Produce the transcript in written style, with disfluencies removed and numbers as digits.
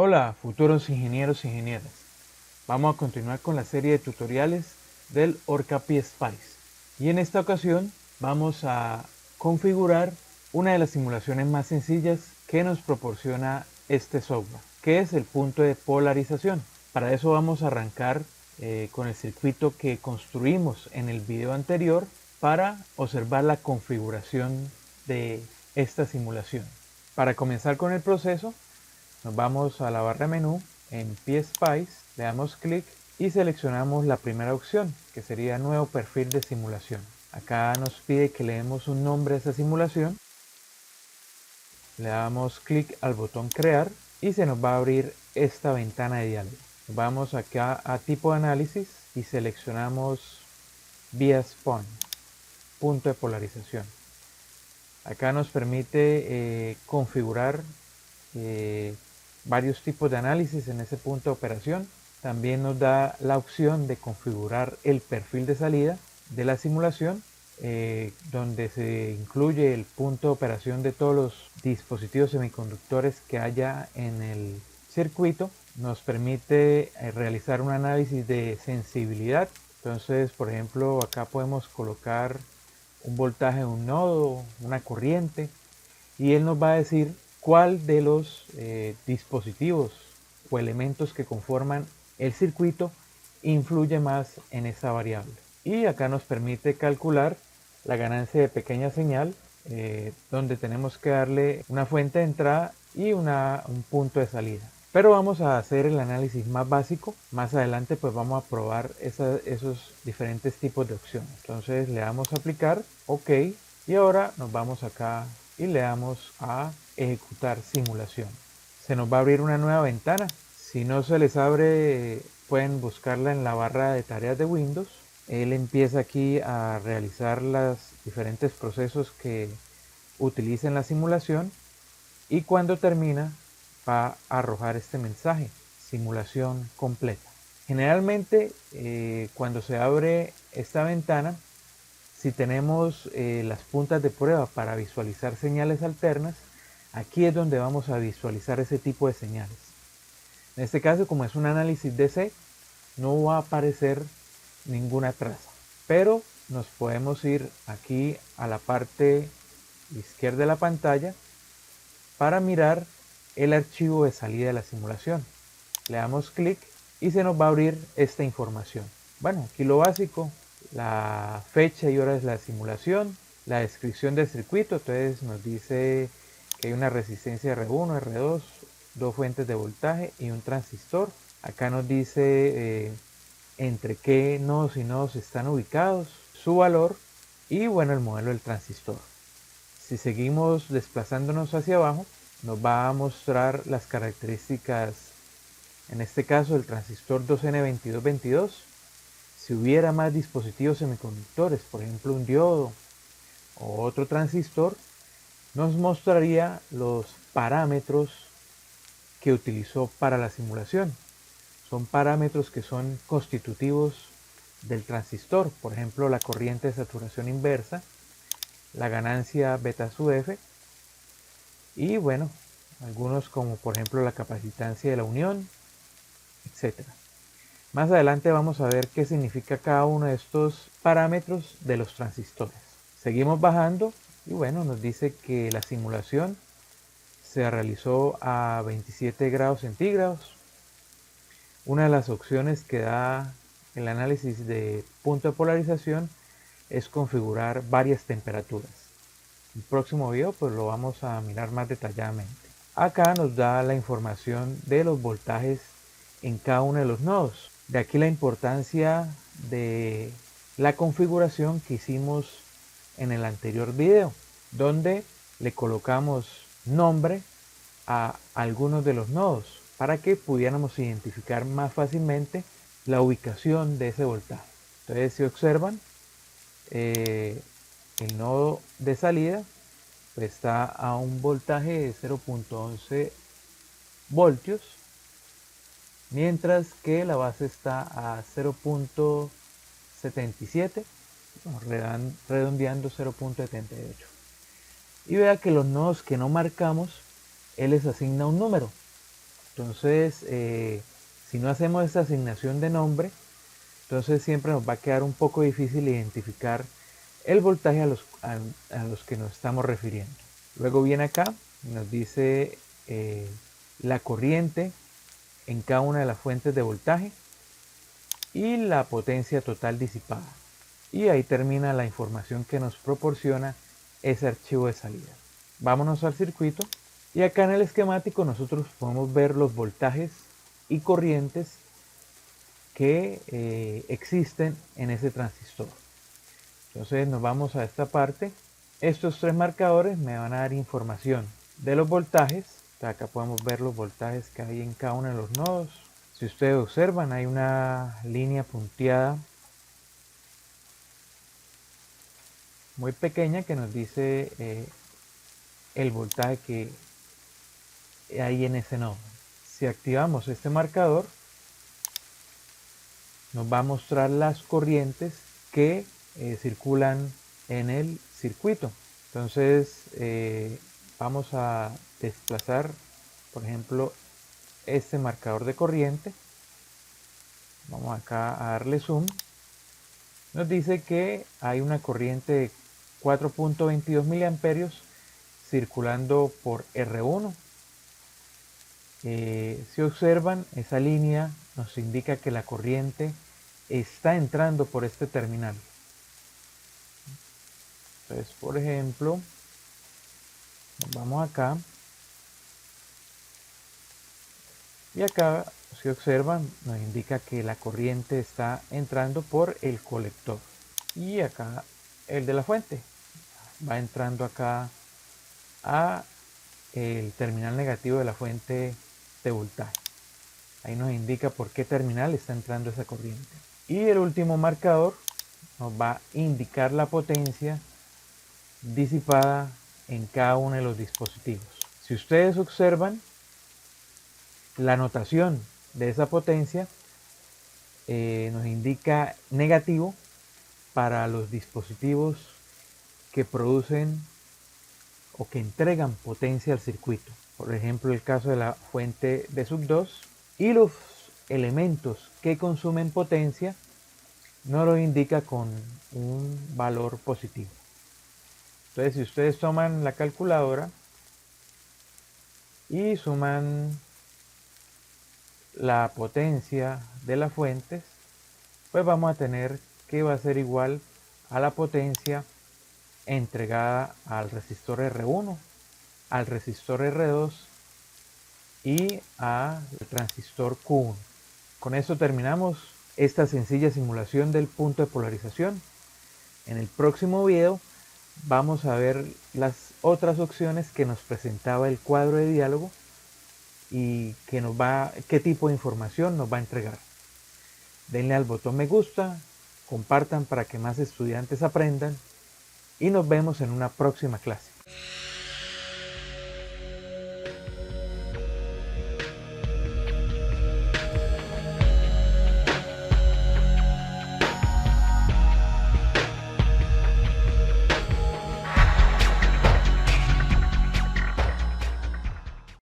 Hola, futuros ingenieros e ingenieras. Vamos a continuar con la serie de tutoriales del Orca Spice. Y en esta ocasión vamos a configurar una de las simulaciones más sencillas que nos proporciona este software, que es el punto de polarización. Para eso vamos a arrancar con el circuito que construimos en el video anterior para observar la configuración de esta simulación. Para comenzar con el proceso, nos vamos a la barra menú en PSpice, le damos clic y seleccionamos la primera opción, que sería nuevo perfil de simulación. Acá nos pide que le demos un nombre a esa simulación. Le damos clic al botón crear y se nos va a abrir esta ventana de diálogo. Vamos acá a tipo de análisis y seleccionamos vía spawn, punto de polarización. Acá nos permite configurar varios tipos de análisis en ese punto de operación. También nos da la opción de configurar el perfil de salida de la simulación, donde se incluye el punto de operación de todos los dispositivos semiconductores que haya en el circuito. Nos permite realizar un análisis de sensibilidad. Entonces, por ejemplo, acá podemos colocar un voltaje de un nodo, una corriente, y él nos va a decir cuál de los dispositivos o elementos que conforman el circuito influye más en esa variable. Y acá nos permite calcular la ganancia de pequeña señal, donde tenemos que darle una fuente de entrada y un punto de salida. Pero vamos a hacer el análisis más básico. Más adelante pues vamos a probar esos diferentes tipos de opciones. Entonces le damos a aplicar, OK, y ahora nos vamos acá y le damos a ejecutar simulación. Se nos va a abrir una nueva ventana. Si no se les abre, pueden buscarla en la barra de tareas de Windows. Él empieza aquí a realizar los diferentes procesos que utiliza en la simulación y cuando termina va a arrojar este mensaje: simulación completa. Generalmente cuando se abre esta ventana, si tenemos las puntas de prueba para visualizar señales alternas, aquí es donde vamos a visualizar ese tipo de señales. En este caso, como es un análisis DC, no va a aparecer ninguna traza, pero nos podemos ir aquí a la parte izquierda de la pantalla para mirar el archivo de salida de la simulación. Le damos clic y se nos va a abrir esta información. Bueno, aquí lo básico: la fecha y hora de la simulación, la descripción del circuito. Entonces nos dice que hay una resistencia R1, R2, dos fuentes de voltaje y un transistor. Acá nos dice entre qué nodos y nodos están ubicados, su valor y bueno, el modelo del transistor. Si seguimos desplazándonos hacia abajo, nos va a mostrar las características, en este caso el transistor 2N2222. Si hubiera más dispositivos semiconductores, por ejemplo un diodo o otro transistor, nos mostraría los parámetros que utilizó para la simulación. Son parámetros que son constitutivos del transistor, por ejemplo la corriente de saturación inversa, la ganancia beta sub f y bueno, algunos como por ejemplo la capacitancia de la unión, etc. Más adelante vamos a ver qué significa cada uno de estos parámetros de los transistores. Seguimos bajando y bueno, nos dice que la simulación se realizó a 27 grados centígrados. Una de las opciones que da el análisis de punto de polarización es configurar varias temperaturas. En el próximo video pues lo vamos a mirar más detalladamente. Acá nos da la información de los voltajes en cada uno de los nodos. De aquí la importancia de la configuración que hicimos en el anterior video, donde le colocamos nombre a algunos de los nodos para que pudiéramos identificar más fácilmente la ubicación de ese voltaje. Entonces, si observan, el nodo de salida pues está a un voltaje de 0.11 voltios, mientras que la base está a 0.77, redondeando 0.78. Y vea que los nodos que no marcamos, él les asigna un número. Entonces, si no hacemos esta asignación de nombre, entonces siempre nos va a quedar un poco difícil identificar el voltaje a los que nos estamos refiriendo. Luego viene acá, nos dice la corriente en cada una de las fuentes de voltaje y la potencia total disipada. Y ahí termina la información que nos proporciona ese archivo de salida. Vámonos al circuito y acá en el esquemático nosotros podemos ver los voltajes y corrientes que existen en ese transistor. Entonces nos vamos a esta parte. Estos tres marcadores me van a dar información de los voltajes. Acá podemos ver los voltajes que hay en cada uno de los nodos. Si ustedes observan, hay una línea punteada muy pequeña que nos dice el voltaje que hay en ese nodo. Si activamos este marcador, nos va a mostrar las corrientes que circulan en el circuito. Entonces vamos a desplazar, por ejemplo, este marcador de corriente. Vamos acá a darle zoom. Nos dice que hay una corriente de 4.22 miliamperios circulando por R1. Si observan, esa línea nos indica que la corriente está entrando por este terminal. Entonces, por ejemplo, vamos acá y acá, si observan, nos indica que la corriente está entrando por el colector. Y acá el de la fuente va entrando acá a el terminal negativo de la fuente de voltaje. Ahí nos indica por qué terminal está entrando esa corriente. Y el último marcador nos va a indicar la potencia disipada en cada uno de los dispositivos. Si ustedes observan, la notación de esa potencia nos indica negativo para los dispositivos que producen o que entregan potencia al circuito. Por ejemplo, el caso de la fuente de sub 2, y los elementos que consumen potencia no lo indica con un valor positivo. Entonces, si ustedes toman la calculadora y suman la potencia de las fuentes, pues vamos a tener que va a ser igual a la potencia entregada al resistor R1, al resistor R2 y al transistor Q1. Con esto terminamos esta sencilla simulación del punto de polarización. En el próximo video vamos a ver las otras opciones que nos presentaba el cuadro de diálogo y qué tipo de información nos va a entregar. Denle al botón me gusta, compartan para que más estudiantes aprendan y nos vemos en una próxima clase.